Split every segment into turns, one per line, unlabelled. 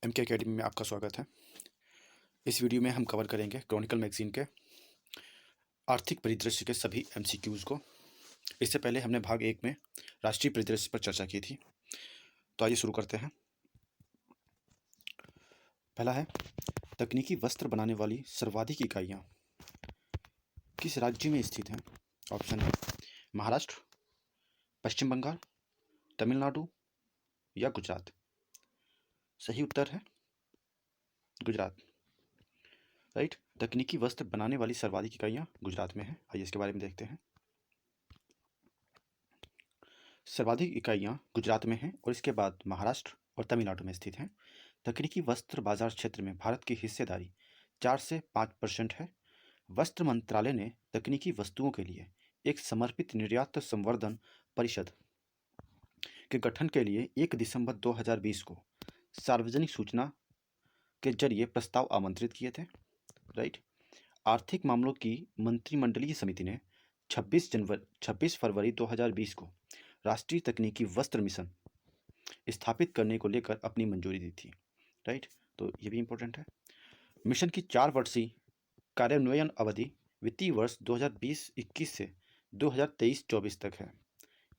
MK academy में आपका स्वागत है। इस वीडियो में हम कवर करेंगे क्रॉनिकल मैगजीन के आर्थिक परिदृश्य के सभी एमसीक्यूज़ को। इससे पहले हमने भाग 1 में राष्ट्रीय परिदृश्य पर चर्चा की थी। तो आइए शुरू करते हैं। पहला है, तकनीकी वस्त्र बनाने वाली सर्वाधिक इकाइयाँ किस राज्य में स्थित हैं? ऑप्शन है महाराष्ट्र, पश्चिम बंगाल, तमिलनाडु या गुजरात। सही उत्तर है गुजरात। राइट। तकनीकी वस्त्र बनाने वाली सर्वाधिक इकाइयाँ गुजरात में हैं। आइए इसके बारे में देखते हैं। सर्वाधिक इकाइयाँ गुजरात में हैं और इसके बाद महाराष्ट्र और तमिलनाडु में स्थित हैं। तकनीकी वस्त्र बाजार क्षेत्र में भारत की हिस्सेदारी 4 से 5% है। वस्त्र मंत्रालय ने तकनीकी वस्तुओं के लिए एक समर्पित निर्यात संवर्धन परिषद के गठन के लिए 1 दिसंबर 2020 को सार्वजनिक सूचना के जरिए प्रस्ताव आमंत्रित किए थे। राइट। आर्थिक मामलों की मंत्रिमंडलीय समिति ने 26 फरवरी 2020 को राष्ट्रीय तकनीकी वस्त्र मिशन स्थापित करने को लेकर अपनी मंजूरी दी थी। राइट। तो ये भी इंपॉर्टेंट है। मिशन की 4 वर्षीय कार्यान्वयन अवधि वित्तीय वर्ष 2020-21 से 2023-24 तक है।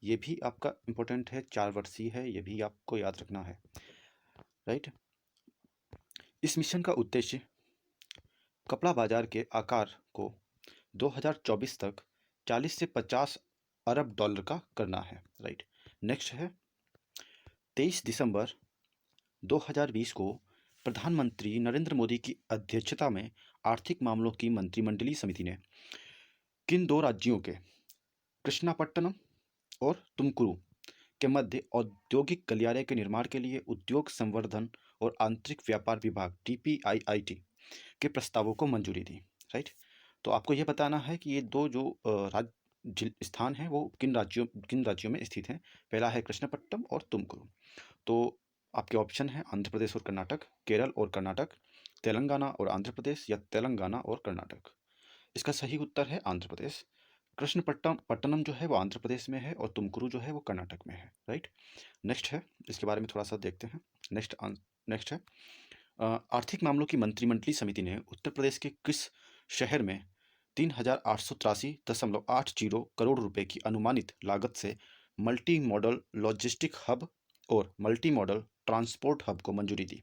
ये भी आपका इंपॉर्टेंट है, 4 वर्षीय है, ये भी आपको याद रखना है। राइट। इस मिशन का उद्देश्य कपड़ा बाजार के आकार को 2024 तक 40 से 50 अरब डॉलर का करना है। राइट। नेक्स्ट है 23 दिसंबर 2020 को प्रधानमंत्री नरेंद्र मोदी की अध्यक्षता में आर्थिक मामलों की मंत्रिमंडलीय समिति ने किन 2 राज्यों के कृष्णापट्टनम और तुमकुरू के मध्य औद्योगिक गलियारे के निर्माण के लिए उद्योग संवर्धन और आंतरिक व्यापार विभाग DPIIT के प्रस्तावों को मंजूरी दी। राइट। तो आपको यह बताना है कि ये 2 जो स्थान हैं वो किन राज्यों में स्थित हैं। पहला है कृष्णपट्टनम और तुमकुरू। तो आपके ऑप्शन हैं आंध्र प्रदेश और कर्नाटक, केरल और कर्नाटक, तेलंगाना और आंध्र प्रदेश या तेलंगाना और कर्नाटक। इसका सही उत्तर है आंध्र प्रदेश। कृष्णपट्टनम जो है वो आंध्र प्रदेश में है और तुमकुरू जो है वो कर्नाटक में है। राइट। नेक्स्ट है, इसके बारे में थोड़ा सा देखते हैं। नेक्स्ट है आर्थिक मामलों की मंत्रिमंडलीय समिति ने उत्तर प्रदेश के किस शहर में 3883.80 करोड़ रुपए की अनुमानित लागत से मल्टी मॉडल लॉजिस्टिक हब और मल्टी मॉडल ट्रांसपोर्ट हब को मंजूरी दी?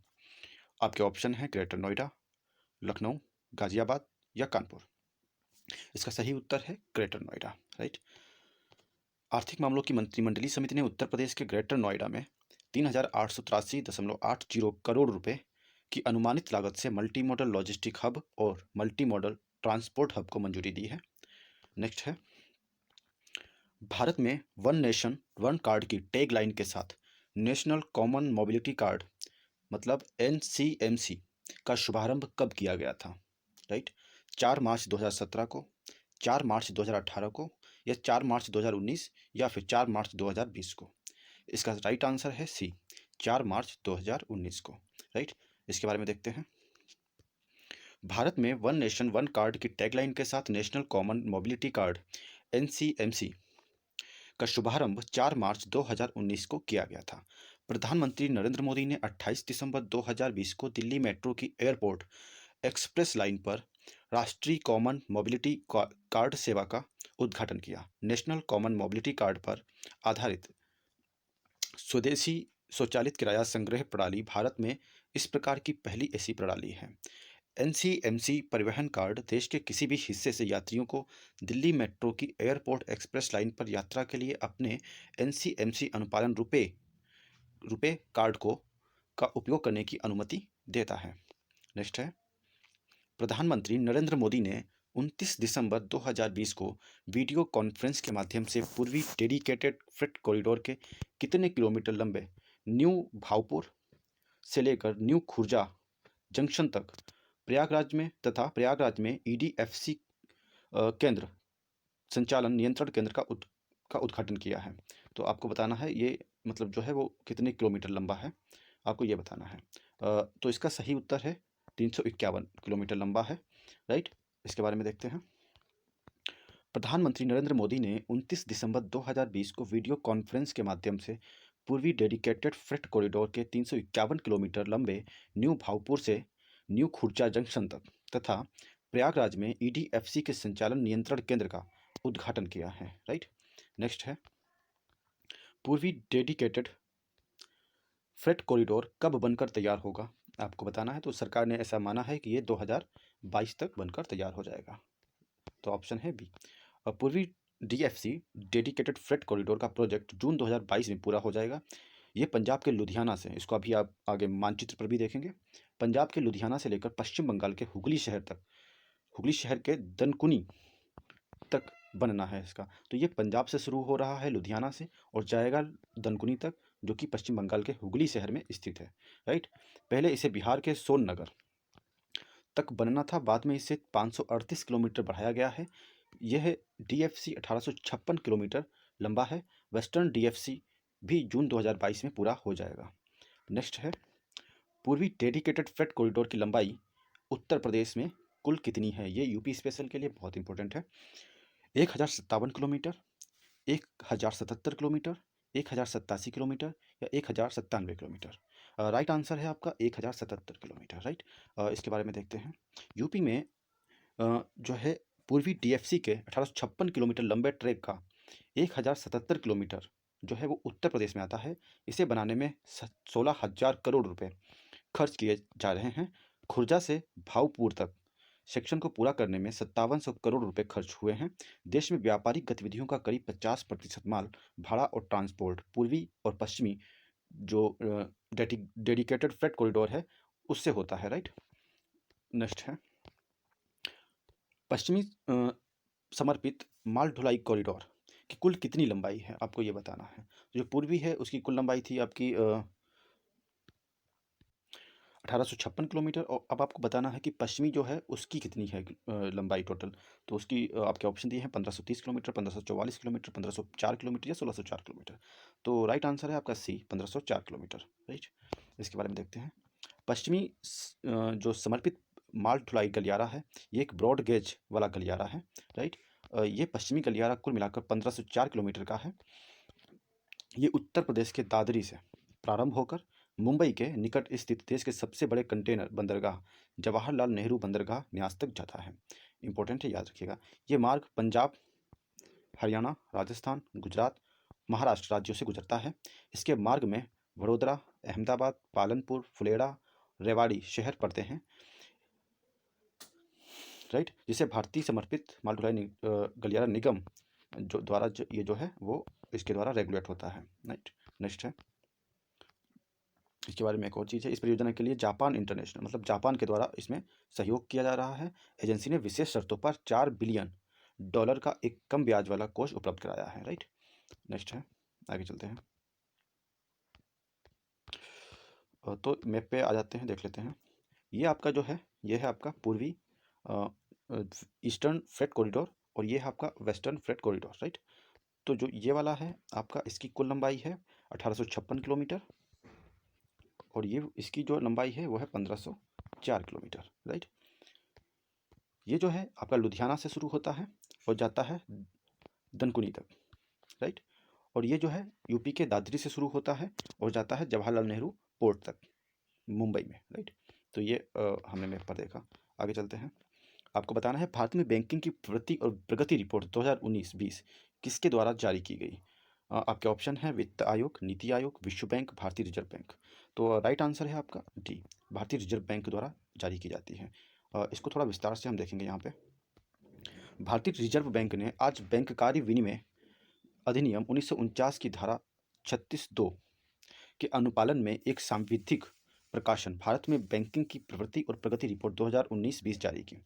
आपके ऑप्शन हैं ग्रेटर नोएडा, लखनऊ, गाजियाबाद या कानपुर। इसका सही उत्तर है ग्रेटर नोएडा। राइट। आर्थिक मामलों की मंत्रिमंडलीय समिति ने उत्तर प्रदेश के ग्रेटर नोएडा में 3883.80 करोड़ रुपए की अनुमानित लागत से मल्टी मॉडल लॉजिस्टिक हब और मल्टी मॉडल ट्रांसपोर्ट हब को मंजूरी दी है। नेक्स्ट है भारत में वन नेशन वन कार्ड की टैग लाइन के साथ नेशनल कॉमन मोबिलिटी कार्ड मतलब NCMC का शुभारंभ कब किया गया था? राइट। 4 मार्च 2017 को, 4 मार्च 2018 को या 4 मार्च 2019 या फिर 4 मार्च 2020 को। इसका राइट आंसर है सी, 4 मार्च 2019 को। राइट। इसके बारे में देखते हैं। भारत में वन नेशन वन कार्ड की टैगलाइन के साथ national common mobility card NCMC का शुभारंभ 4 मार्च 2019 को किया गया था। प्रधानमंत्री नरेंद्र मोदी ने 28 दिसंबर 2020 को दिल्ली मेट्रो की एयरपोर्ट एक्सप्रेस लाइन पर राष्ट्रीय कॉमन मोबिलिटी कार्ड सेवा का उद्घाटन किया। नेशनल कॉमन मोबिलिटी कार्ड पर आधारित स्वदेशी स्वचालित किराया संग्रह प्रणाली भारत में इस प्रकार की पहली ऐसी प्रणाली है। NCMC परिवहन कार्ड देश के किसी भी हिस्से से यात्रियों को दिल्ली मेट्रो की एयरपोर्ट एक्सप्रेस लाइन पर यात्रा के लिए अपने NCMC अनुपालन रुपए कार्ड का उपयोग करने की अनुमति देता है। नेक्स्ट है प्रधानमंत्री नरेंद्र मोदी ने 29 दिसंबर 2020 को वीडियो कॉन्फ्रेंस के माध्यम से पूर्वी डेडिकेटेड फ्रेट कॉरिडोर के कितने किलोमीटर लंबे न्यू भावपुर से लेकर न्यू खुर्जा जंक्शन तक प्रयागराज में EDFC केंद्र संचालन नियंत्रण केंद्र का उद्घाटन किया है? तो आपको बताना है ये मतलब जो है वो कितने किलोमीटर लंबा है, आपको ये बताना है। तो इसका सही उत्तर है 351 किलोमीटर लंबा है। राइट। इसके बारे में देखते हैं। प्रधानमंत्री नरेंद्र मोदी ने 29 दिसंबर 2020 को वीडियो कॉन्फ्रेंस के माध्यम से पूर्वी डेडिकेटेड फ्रेट कॉरिडोर के 351 किलोमीटर लंबे न्यू भावपुर से न्यू खुर्जा जंक्शन तक तथा प्रयागराज में ईडीएफसी के संचालन नियंत्रण केंद्र का उद्घाटन किया है। राइट, नेक्स्ट है पूर्वी डेडिकेटेड फ्रेट कॉरिडोर कब बनकर तैयार होगा, आपको बताना है। तो सरकार ने ऐसा माना है कि ये 2022 तक बनकर तैयार हो जाएगा। तो ऑप्शन है बी। पूर्वी डीएफसी डेडिकेटेड फ्रेट कॉरिडोर का प्रोजेक्ट जून 2022 में पूरा हो जाएगा। ये पंजाब के लुधियाना से, इसको अभी आप आगे मानचित्र पर भी देखेंगे, पंजाब के लुधियाना से लेकर पश्चिम बंगाल के हुगली शहर तक, हुगली शहर के दनकुनी तक बनना है इसका। तो ये पंजाब से शुरू हो रहा है लुधियाना से और जाएगा दनकुनी तक, जो कि पश्चिम बंगाल के हुगली शहर में स्थित है। राइट, पहले इसे बिहार के सोननगर तक बनना था, बाद में इसे 538 किलोमीटर बढ़ाया गया है। यह डीएफसी 1856 किलोमीटर लंबा है। वेस्टर्न डीएफसी भी जून 2022 में पूरा हो जाएगा। नेक्स्ट है पूर्वी डेडिकेटेड फ्रेट कॉरिडोर की लंबाई उत्तर प्रदेश में कुल कितनी है। ये यूपी स्पेशल के लिए बहुत इंपॉर्टेंट है। 1057 किलोमीटर, 1077 किलोमीटर, 1087 किलोमीटर या 1097 किलोमीटर। राइट आंसर है आपका 1077 किलोमीटर। राइट, इसके बारे में देखते हैं। यूपी में जो है पूर्वी डीएफसी के 1856 किलोमीटर लंबे ट्रैक का 1077 किलोमीटर जो है वो उत्तर प्रदेश में आता है। इसे बनाने में 16,000 करोड़ रुपए खर्च किए जा रहे हैं। खुर्जा से भावपुर तक सेक्शन को पूरा करने में 5700 करोड़ रुपए खर्च हुए हैं। देश में व्यापारिक गतिविधियों का करीब 50% माल भाड़ा और ट्रांसपोर्ट पूर्वी और पश्चिमी जो डेडिकेटेड फ्रेट कॉरिडोर है उससे होता है। राइट, नेक्स्ट है पश्चिमी समर्पित माल ढुलाई कॉरिडोर की कुल कितनी लंबाई है, आपको ये बताना है। जो पूर्वी है उसकी कुल लंबाई थी आपकी 1856 किलोमीटर, और अब आपको बताना है कि पश्चिमी जो है उसकी कितनी है लंबाई टोटल। तो उसकी आपके ऑप्शन दिए हैं 1530 किलोमीटर, 1544 किलोमीटर, 1504 किलोमीटर या 1604 किलोमीटर। तो राइट आंसर है आपका सी, 1504 किलोमीटर। राइट, इसके बारे में देखते हैं। पश्चिमी जो समर्पित माल ढुलाई गलियारा है ये एक ब्रॉड गेज वाला गलियारा है। राइट, ये पश्चिमी गलियारा कुल मिलाकर 1504 किलोमीटर का है। ये उत्तर प्रदेश के दादरी से प्रारंभ होकर मुंबई के निकट स्थित देश के सबसे बड़े कंटेनर बंदरगाह जवाहरलाल नेहरू बंदरगाह न्यास तक जाता है। इंपॉर्टेंट है, याद रखिएगा। ये मार्ग पंजाब, हरियाणा, राजस्थान, गुजरात, महाराष्ट्र राज्यों से गुजरता है। इसके मार्ग में वडोदरा, अहमदाबाद, पालनपुर, फुलेरा, रेवाड़ी शहर पड़ते हैं। राइट, जिसे भारतीय समर्पित माल ढुलाई गलियारा निगम जो द्वारा ये जो है वो इसके द्वारा रेगुलेट होता है। राइट, नेक्स्ट है इसके बारे में एक और चीज़ है। इस परियोजना के लिए जापान इंटरनेशनल मतलब जापान के द्वारा इसमें सहयोग किया जा रहा है। एजेंसी ने विशेष शर्तों पर $4 बिलियन का एक कम ब्याज वाला कोष उपलब्ध कराया है। राइट, नेक्स्ट है, आगे चलते हैं। तो मैप पे आ जाते हैं, देख लेते हैं। ये आपका जो है ये है आपका पूर्वी ईस्टर्न फ्रेट कॉरिडोर और ये है आपका वेस्टर्न फ्रेट कॉरिडोर। राइट, तो जो ये वाला है आपका इसकी कुल लंबाई है 1856 किलोमीटर और ये इसकी जो लंबाई है वो है 1504 किलोमीटर। राइट, ये जो है आपका लुधियाना से शुरू होता है और जाता है दनकुनी तक। राइट, और ये जो है यूपी के दादरी से शुरू होता है और जाता है जवाहरलाल नेहरू पोर्ट तक मुंबई में। राइट, तो ये हमने मैप पर देखा। आगे चलते हैं। आपको बताना है भारत में बैंकिंग की प्रवृत्ति और प्रगति रिपोर्ट 2019-20 किसके द्वारा जारी की गई। आपके ऑप्शन है वित्त आयोग, नीति आयोग, विश्व बैंक, भारतीय रिजर्व बैंक। तो राइट आंसर है आपका डी, भारतीय रिजर्व बैंक द्वारा जारी की जाती है। इसको थोड़ा विस्तार से हम देखेंगे यहाँ पे। भारतीय रिजर्व बैंक ने आज बैंककारी विनिमय अधिनियम 1949 की धारा 36(2) के अनुपालन में एक सांविधिक प्रकाशन भारत में बैंकिंग की प्रवृत्ति और प्रगति रिपोर्ट 2019-20 जारी की।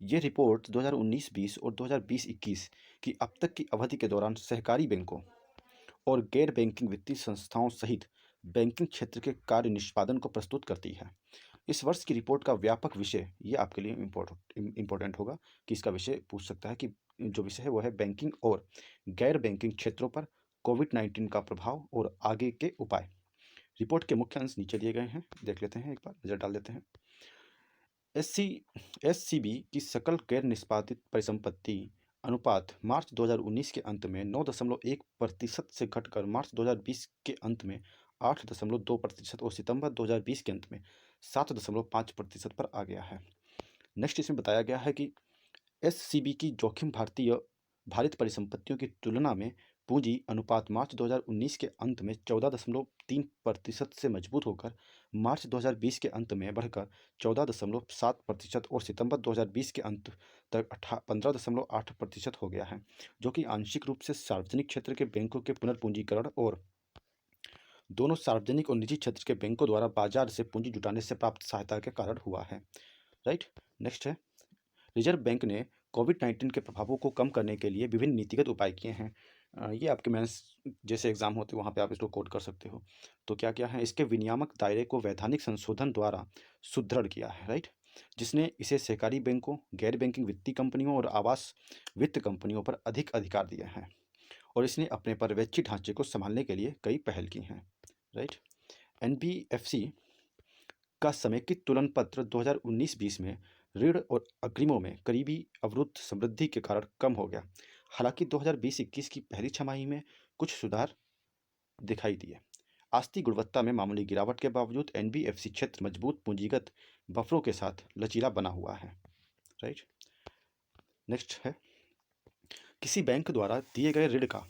ये रिपोर्ट 2019-20 और 2020-21 की अब तक की अवधि के दौरान सहकारी बैंकों और गैर बैंकिंग वित्तीय संस्थाओं सहित बैंकिंग क्षेत्र के कार्य निष्पादन को प्रस्तुत करती है। इस वर्ष की रिपोर्ट का व्यापक विषय ये आपके लिए इम्पोर्टेंट होगा कि इसका विषय पूछ सकता है कि जो विषय है वो है बैंकिंग और गैर बैंकिंग क्षेत्रों पर कोविड-19 का प्रभाव और आगे के उपाय। रिपोर्ट के मुख्य अंश नीचे दिए गए हैं, देख लेते हैं, एक बार नजर डाल देते हैं। एससीबी की सकल गैर निष्पादित परिसंपत्ति अनुपात मार्च 2019 के अंत में 9.1% से घटकर मार्च 2020 के अंत में 8.2% और सितंबर 2020 के अंत में 7.5% पर आ गया है। नेक्स्ट इसमें बताया गया है कि एससीबी की जोखिम भारित परिसंपत्तियों की तुलना में पूंजी अनुपात मार्च 2019 के अंत में 14.3% से मजबूत होकर मार्च 2020 के अंत में बढ़कर 14.7% और सितंबर 2020 के अंत तक 15.8% हो गया है, जो कि आंशिक रूप से सार्वजनिक क्षेत्र के बैंकों के पुनर्पूंजीकरण और दोनों सार्वजनिक और निजी क्षेत्र के बैंकों द्वारा बाजार से पूंजी जुटाने से प्राप्त सहायता के कारण हुआ है। राइट। नेक्स्ट है, रिजर्व बैंक ने कोविड-19 के प्रभावों को कम करने के लिए विभिन्न नीतिगत उपाय किए हैं। ये आपके मेंस जैसे एग्जाम होते हैं वहाँ पे आप इसको कोट कर सकते हो। तो क्या क्या है, इसके विनियामक दायरे को वैधानिक संशोधन द्वारा सुदृढ़ किया है। राइट, जिसने इसे सहकारी बैंकों, गैर बैंकिंग वित्तीय कंपनियों और आवास वित्त कंपनियों पर अधिक अधिकार दिए हैं और इसने अपने पर्यवेक्षी ढांचे को संभालने के लिए कई पहल की हैं। राइट, एनबीएफसी का समेकित तुलन पत्र 2019-20 में ऋण और अग्रिमों में करीबी अवरुद्ध समृद्धि के कारण कम हो गया। हालांकि 2020-21 की पहली छमाही में कुछ सुधार दिखाई दिए। आस्ती गुणवत्ता में मामूली गिरावट के बावजूद एनबीएफसी क्षेत्र मजबूत पूंजीगत बफरों के साथ लचीला बना हुआ है। राइट। नेक्स्ट है, किसी बैंक द्वारा दिए गए ऋण का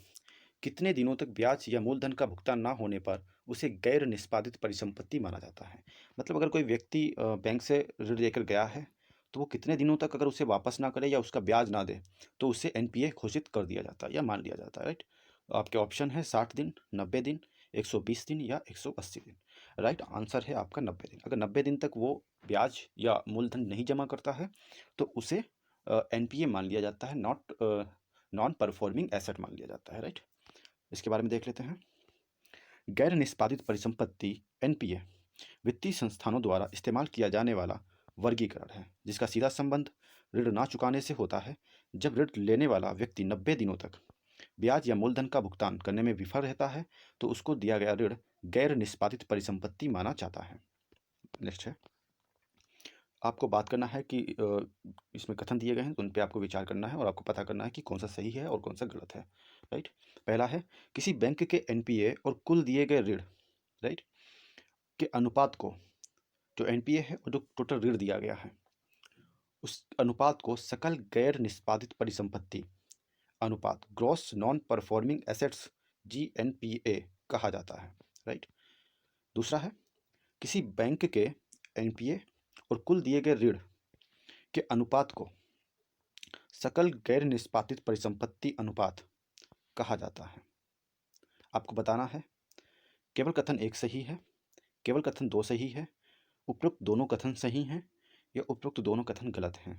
कितने दिनों तक ब्याज या मूलधन का भुगतान ना होने पर उसे गैर निष्पादित परिसंपत्ति माना जाता है। मतलब अगर कोई व्यक्ति बैंक से ऋण लेकर गया है तो वो कितने दिनों तक अगर उसे वापस ना करे या उसका ब्याज ना दे तो उसे एनपीए घोषित कर दिया जाता है या मान लिया जाता है। राइट, आपके ऑप्शन है 60 दिन, 90 दिन, 120 दिन या 180 दिन। राइट आंसर है आपका 90 दिन। अगर 90 दिन तक वो ब्याज या मूलधन नहीं जमा करता है तो उसे एनपीए मान लिया जाता है, नॉन परफॉर्मिंग एसेट मान लिया जाता है। राइट, इसके बारे में देख लेते हैं। गैर निष्पादित परिसंपत्ति एनपीए वित्तीय संस्थानों द्वारा इस्तेमाल किया जाने वाला वर्गीकरण है जिसका सीधा संबंध ऋण ना चुकाने से होता है। जब ऋण लेने वाला व्यक्ति 90 दिनों तक ब्याज या मूलधन का भुगतान करने में विफल रहता है तो उसको दिया गया ऋण गैर निष्पादित परिसंपत्ति माना जाता है। नेक्स्ट है, आपको बात करना है कि इसमें कथन दिए गए हैं तो उन पे आपको विचार करना है और आपको पता करना है कि कौन सा सही है और कौन सा गलत है। राइट, पहला है, किसी बैंक के एनपीए और कुल दिए गए ऋण राइट के अनुपात को, जो एनपीए है और जो टोटल ऋण दिया गया है उस अनुपात को सकल गैर निष्पादित परिसंपत्ति अनुपात, gross non performing assets, GNPA कहा जाता है। राइट, दूसरा है, किसी बैंक के एनपीए और कुल दिए गए ऋण के अनुपात को सकल गैर निष्पादित परिसंपत्ति अनुपात कहा जाता है। आपको बताना है केवल कथन एक सही है, केवल कथन दो सही है, उपरोक्त दोनों कथन सही हैं या उपरोक्त दोनों कथन गलत हैं।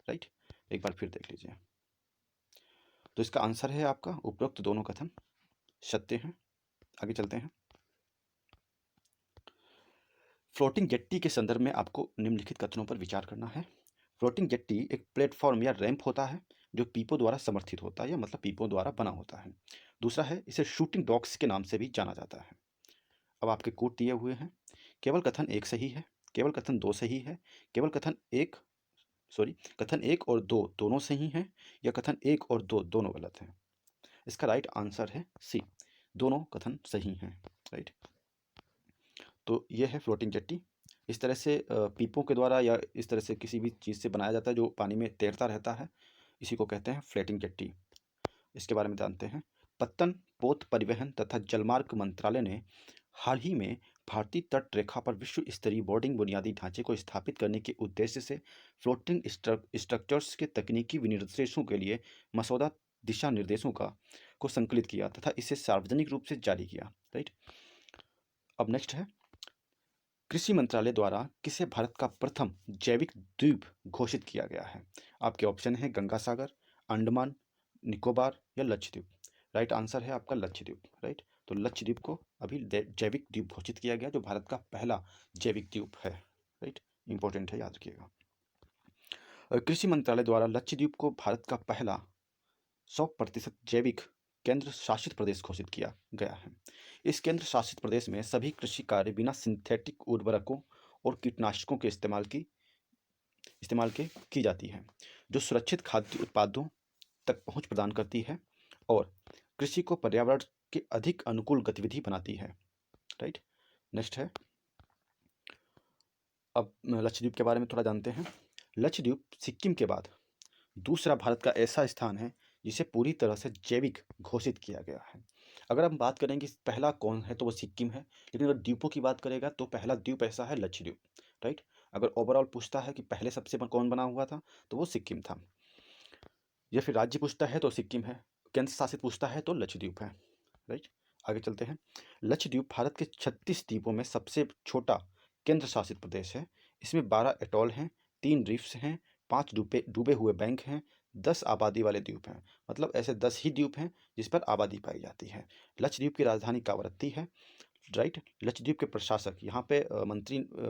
राइट, एक बार फिर देख लीजिए। तो इसका आंसर है आपका उपरोक्त दोनों कथन सत्य हैं। आगे चलते हैं। फ्लोटिंग जेट्टी के संदर्भ में आपको निम्नलिखित कथनों पर विचार करना है। फ्लोटिंग जेट्टी एक प्लेटफॉर्म या रैंप होता है जो पीपो द्वारा समर्थित होता है या मतलब पीपो द्वारा बना होता है। दूसरा है, इसे शूटिंग डॉक्स के नाम से भी जाना जाता है। अब आपके कोट दिए हुए हैं। केवल कथन एक सही है, केवल कथन दो सही है, केवल कथन एक और दो दोनों सही हैं या कथन एक और दो दोनों गलत हैं। इसका राइट आंसर है सी, दोनों कथन सही हैं। राइट, तो ये है फ्लोटिंग जेट्टी। इस तरह से पीपों के द्वारा या इस तरह से किसी भी चीज़ से बनाया जाता है जो पानी में तैरता रहता है, इसी को कहते हैं फ्लोटिंग जेट्टी। इसके बारे में जानते हैं। पत्तन, पोत परिवहन तथा जलमार्ग मंत्रालय ने हाल ही में भारतीय तट रेखा पर विश्व स्तरीय बोर्डिंग बुनियादी ढांचे को स्थापित करने के उद्देश्य से फ्लोटिंग स्ट्रक्चर्स के तकनीकी विनिर्देशों के लिए मसौदा दिशा निर्देशों को संकलित किया तथा इसे सार्वजनिक रूप से जारी किया। राइट, अब नेक्स्ट है, कृषि मंत्रालय द्वारा किसे भारत का प्रथम जैविक द्वीप घोषित किया गया है। आपके ऑप्शन है गंगा सागर, अंडमान निकोबार या लक्षद्वीप। राइट आंसर है आपका लक्षद्वीप। राइट, तो लक्षद्वीप को अभी जैविक द्वीप घोषित किया गया जो भारत का पहला जैविक द्वीप है। राइट, इंपॉर्टेंट है, याद रखिएगा। कृषि मंत्रालय द्वारा लक्षद्वीप को भारत का पहला 100% जैविक केंद्र शासित प्रदेश घोषित किया गया है। इस केंद्र शासित प्रदेश में सभी कृषि कार्य बिना सिंथेटिक उर्वरकों और कीटनाशकों के इस्तेमाल की जाती है, जो सुरक्षित खाद्य उत्पादों तक पहुंच प्रदान करती है और कृषि को पर्यावरण के अधिक अनुकूल गतिविधि बनाती है। राइट। नेक्स्ट है, अब लक्षद्वीप के बारे में थोड़ा जानते हैं। लक्षद्वीप सिक्किम के बाद दूसरा भारत का ऐसा स्थान है जिसे पूरी तरह से जैविक घोषित किया गया है। अगर हम बात करेंगे पहला कौन है तो वो सिक्किम है, लेकिन अगर द्वीपों की बात करेगा तो पहला द्वीप ऐसा है लक्षद्वीप। राइट। अगर ओवरऑल पूछता है कि पहले सबसे कौन बना हुआ था तो वो सिक्किम था। या फिर राज्य पूछता है तो सिक्किम है, केंद्र शासित पूछता है तो लक्षद्वीप है। राइट। आगे चलते हैं। लक्षद्वीप भारत के 36 द्वीपों में सबसे छोटा केंद्र शासित प्रदेश है। इसमें 12 एटॉल हैं, 3 रीफ्स हैं, 5 डूबे डूबे हुए बैंक हैं, 10 आबादी वाले द्वीप हैं। मतलब ऐसे 10 ही द्वीप हैं जिस पर आबादी पाई जाती है। लक्षद्वीप की राजधानी कावरत्ती है। राइट। लक्षद्वीप के प्रशासक यहाँ पे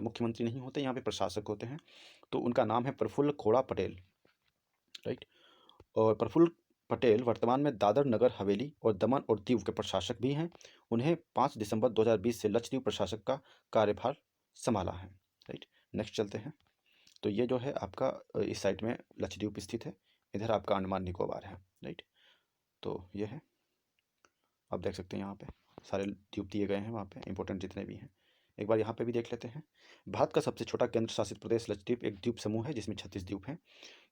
मुख्यमंत्री नहीं होते, यहाँ पे प्रशासक होते हैं। तो उनका नाम है प्रफुल्ल खोड़ा पटेल। राइट। और प्रफुल्ल पटेल वर्तमान में दादर नगर हवेली और दमन और दीव के प्रशासक भी हैं। उन्हें 5 दिसंबर 2020 से लक्षद्वीप प्रशासक का कार्यभार संभाला है। राइट। नेक्स्ट चलते हैं। तो ये जो है आपका इस साइड में लक्षद्वीप स्थित है, इधर आपका अंडमान निकोबार है। राइट। तो ये है, आप देख सकते हैं यहाँ पे सारे द्वीप दिए गए हैं, वहाँ पे इंपॉर्टेंट जितने भी हैं। एक बार यहाँ पे भी देख लेते हैं। भारत का सबसे छोटा केंद्र शासित प्रदेश लक्षद्वीप एक द्वीप समूह है जिसमें 36 द्वीप हैं।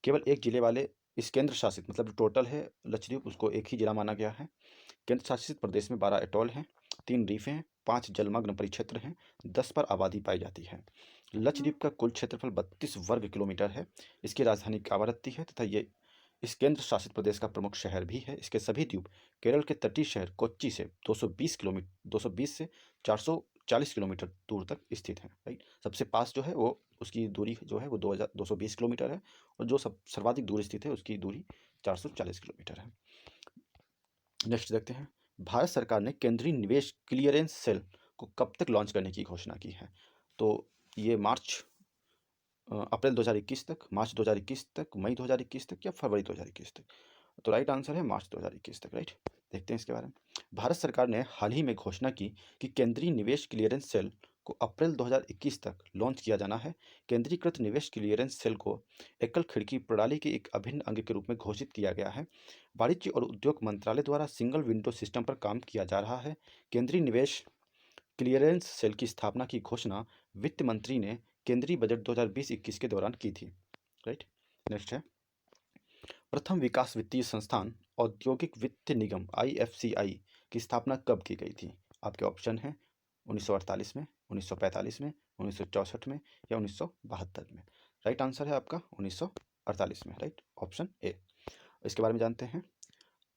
केवल एक जिले वाले इस केंद्र शासित मतलब टोटल है लक्षद्वीप, उसको एक ही जिला माना गया है। केंद्र शासित प्रदेश में 12 एटॉल हैं, 3 रीफ हैं, 5 जलमग्न परिक्षेत्र हैं, 10 पर आबादी पाई जाती है। लक्षद्वीप का कुल क्षेत्रफल 32 वर्ग किलोमीटर है। इसकी राजधानी कावारत्ती है तथा ये इस केंद्र शासित प्रदेश का प्रमुख शहर भी है। इसके सभी द्वीप केरल के तटीय शहर कोच्चि से 220 से 440 किलोमीटर दूर तक स्थित हैं। राइट। सबसे पास जो है वो उसकी दूरी जो है वो 220 किलोमीटर है, और जो सब सर्वाधिक दूर स्थित है उसकी दूरी 440 किलोमीटर है। नेक्स्ट देखते हैं। भारत सरकार ने केंद्रीय निवेश क्लियरेंस सेल को कब तक लॉन्च करने की घोषणा की है? तो ये अप्रैल 2021 तक, मार्च 2021 तक, मई 2021 तक या फरवरी 2021 तक? तो राइट आंसर है मार्च 2021 तक। राइट। देखते हैं इसके बारे में। भारत सरकार ने हाल ही में घोषणा की कि केंद्रीय निवेश क्लियरेंस सेल को अप्रैल 2021 तक लॉन्च किया जाना है। केंद्रीकृत निवेश क्लियरेंस सेल को एकल खिड़की प्रणाली के एक अभिन्न अंग के रूप में घोषित किया गया है। वाणिज्य और उद्योग मंत्रालय द्वारा सिंगल विंडो सिस्टम पर काम किया जा रहा है। केंद्रीय निवेश क्लियरेंस सेल की स्थापना की घोषणा वित्त मंत्री ने केंद्रीय बजट 2020-21 के दौरान की थी। राइट। नेक्स्ट है, प्रथम विकास वित्तीय संस्थान औद्योगिक वित्त निगम IFCI की स्थापना कब की गई थी? आपके ऑप्शन हैं 1948 में, 1945 में, 1964 में या 1972 में। राइट आंसर है आपका 1948 में। राइट। Option A. इसके बारे में जानते हैं।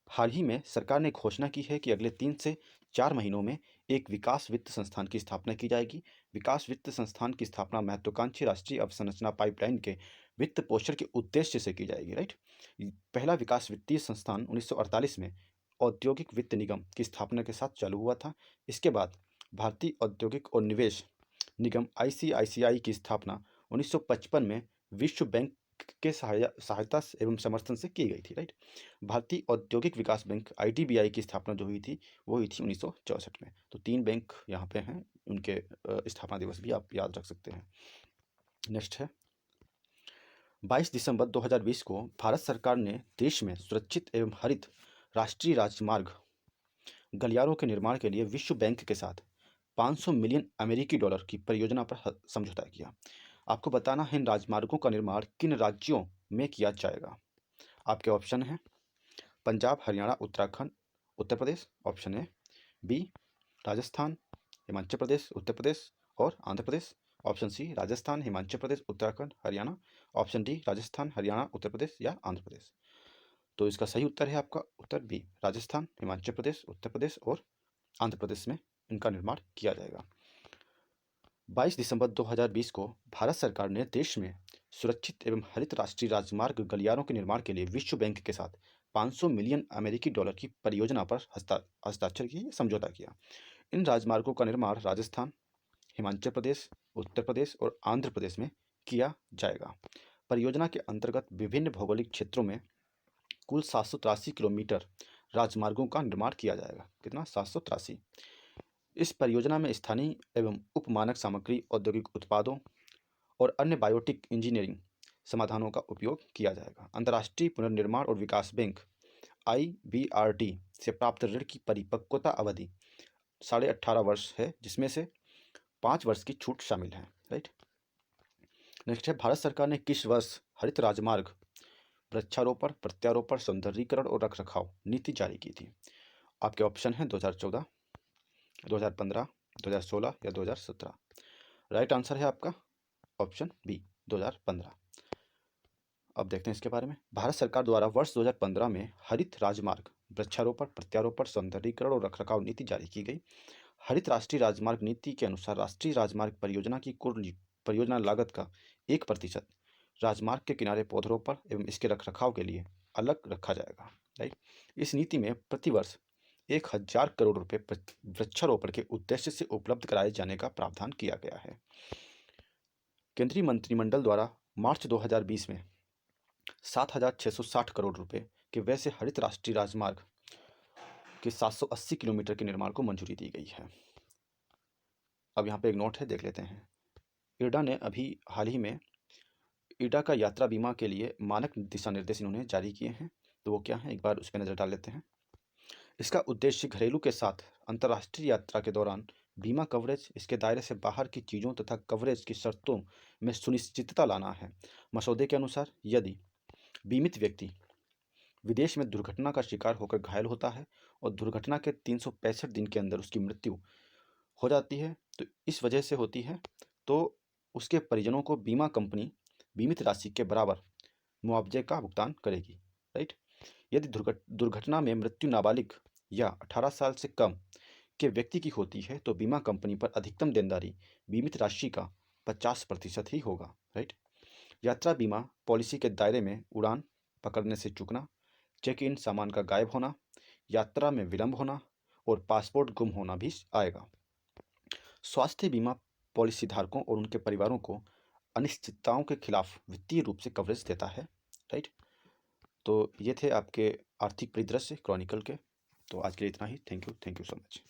हाल ही में सरकार ने घोषणा की है कि अगले 3 से 4 महीनों में एक विकास वित्त संस्थान की स्थापना की जाएगी। विकास वित्त संस्थान की स्थापना महत्वाकांक्षी राष्ट्रीय अवसंरचना पाइपलाइन के वित्त पोषण के उद्देश्य से की जाएगी। राइट। पहला विकास वित्तीय संस्थान 1948 में औद्योगिक वित्त निगम की स्थापना के साथ चालू हुआ था। इसके बाद भारतीय औद्योगिक और निवेश निगम ICICI की स्थापना 1955 में विश्व बैंक के सहायता एवं समर्थन से की गई थी। राइट। भारतीय औद्योगिक विकास बैंक IDBI की स्थापना जो हुई थी वो हुई थी 1964 में। तो 3 बैंक यहाँ पे हैं, उनके स्थापना दिवस भी आप याद रख सकते हैं। नेक्स्ट है, 22 दिसंबर 2020 को भारत सरकार ने देश में सुरक्षित एवं हरित राष्ट्रीय राजमार्ग गलियारों के निर्माण के लिए विश्व बैंक के साथ 500 मिलियन अमेरिकी डॉलर की परियोजना पर समझौता किया। आपको बताना है इन राजमार्गों का निर्माण किन राज्यों में किया जाएगा। आपके ऑप्शन हैं Punjab, Haryana, Uttarakhand, Uttar Pradesh. Option A. B Rajasthan, Himachal Pradesh, Uttar Pradesh और Andhra Pradesh. Option C Rajasthan, Himachal Pradesh, Uttarakhand, Haryana. Option D Rajasthan, Haryana, Uttar Pradesh या आंध्र प्रदेश। तो इसका सही उत्तर है आपका उत्तर बी, राजस्थान, हिमाचल प्रदेश, उत्तर प्रदेश और आंध्र प्रदेश में इनका निर्माण किया जाएगा। 22 दिसंबर 2020 को भारत सरकार ने देश में सुरक्षित एवं हरित राष्ट्रीय राजमार्ग गलियारों के निर्माण के लिए विश्व बैंक के साथ 500 मिलियन अमेरिकी डॉलर की परियोजना पर हस्ताक्षर किए, समझौता किया। इन राजमार्गों का निर्माण राजस्थान, हिमाचल प्रदेश, उत्तर प्रदेश और आंध्र प्रदेश में किया जाएगा। परियोजना के अंतर्गत विभिन्न भौगोलिक क्षेत्रों में कुल 783 किलोमीटर राजमार्गों का निर्माण किया जाएगा। कितना? 783। इस परियोजना में स्थानीय एवं उप मानक सामग्री, औद्योगिक उत्पादों और अन्य बायोटिक इंजीनियरिंग समाधानों का उपयोग किया जाएगा। अंतर्राष्ट्रीय पुनर्निर्माण और विकास बैंक IBRD से प्राप्त ऋण की परिपक्वता अवधि 18.5 वर्ष है, जिसमें से 5 वर्ष की छूट शामिल है। राइट। नेक्स्ट है, भारत सरकार ने किस वर्ष हरित राजमार्ग वृक्षारोपण, प्रत्यारोपण, सौंदर्यीकरण और रखरखाव नीति जारी की थी? आपके ऑप्शन हैं 2014, 2015, 2016 या 2017। राइट आंसर है आपका ऑप्शन बी, 2015। अब देखते हैं इसके बारे में। भारत सरकार द्वारा वर्ष 2015 में हरित राजमार्ग वृक्षारोपण, प्रत्यारोपण, सौंदर्यीकरण और रखरखाव नीति जारी की गई। हरित राष्ट्रीय राजमार्ग नीति के अनुसार राष्ट्रीय राजमार्ग परियोजना की कुल परियोजना लागत का 1% राजमार्ग के किनारे पौधरोपण एवं इसके रखरखाव के लिए अलग रखा जाएगा। राइट। इस नीति में प्रतिवर्ष 1000 करोड़ रुपए वृक्षारोपण के उद्देश्य से उपलब्ध कराए जाने का प्रावधान किया गया है। केंद्रीय मंत्रिमंडल द्वारा मार्च 2020 में 7,660 करोड़ रुपए के व्यय से हरित राष्ट्रीय राजमार्ग के 780 किलोमीटर के निर्माण को मंजूरी दी गई है। अब यहाँ पे एक नोट है, देख लेते हैं। इरडा ने अभी हाल ही में इरडा का यात्रा बीमा के लिए मानक दिशा निर्देश इन्होंने जारी किए हैं। तो वो क्या है, एक बार उस पर नज़र डाल लेते हैं। इसका उद्देश्य घरेलू के साथ अंतर्राष्ट्रीय यात्रा के दौरान बीमा कवरेज, इसके दायरे से बाहर की चीज़ों तथा कवरेज की शर्तों में सुनिश्चितता लाना है। मसौदे के अनुसार यदि बीमित व्यक्ति विदेश में दुर्घटना का शिकार होकर घायल होता है और दुर्घटना के 365 दिन के अंदर उसकी मृत्यु हो जाती है, तो इस वजह से होती है, तो उसके परिजनों को बीमा कंपनी बीमित राशि के बराबर मुआवजे का भुगतान करेगी। राइट। यदि दुर्घटना में मृत्यु नाबालिग या 18 साल से कम के व्यक्ति की होती है तो बीमा कंपनी पर अधिकतम देनदारी बीमित राशि का 50% ही होगा। राइट। यात्रा बीमा पॉलिसी के दायरे में उड़ान पकड़ने से चूकना, चेक इन सामान का गायब होना, यात्रा में विलंब होना और पासपोर्ट गुम होना भी आएगा। स्वास्थ्य बीमा पॉलिसी धारकों और उनके परिवारों को अनिश्चितताओं के खिलाफ वित्तीय रूप से कवरेज देता है। राइट। तो ये थे आपके आर्थिक परिदृश्य क्रॉनिकल के। तो आज के लिए इतना ही। Thank you so much.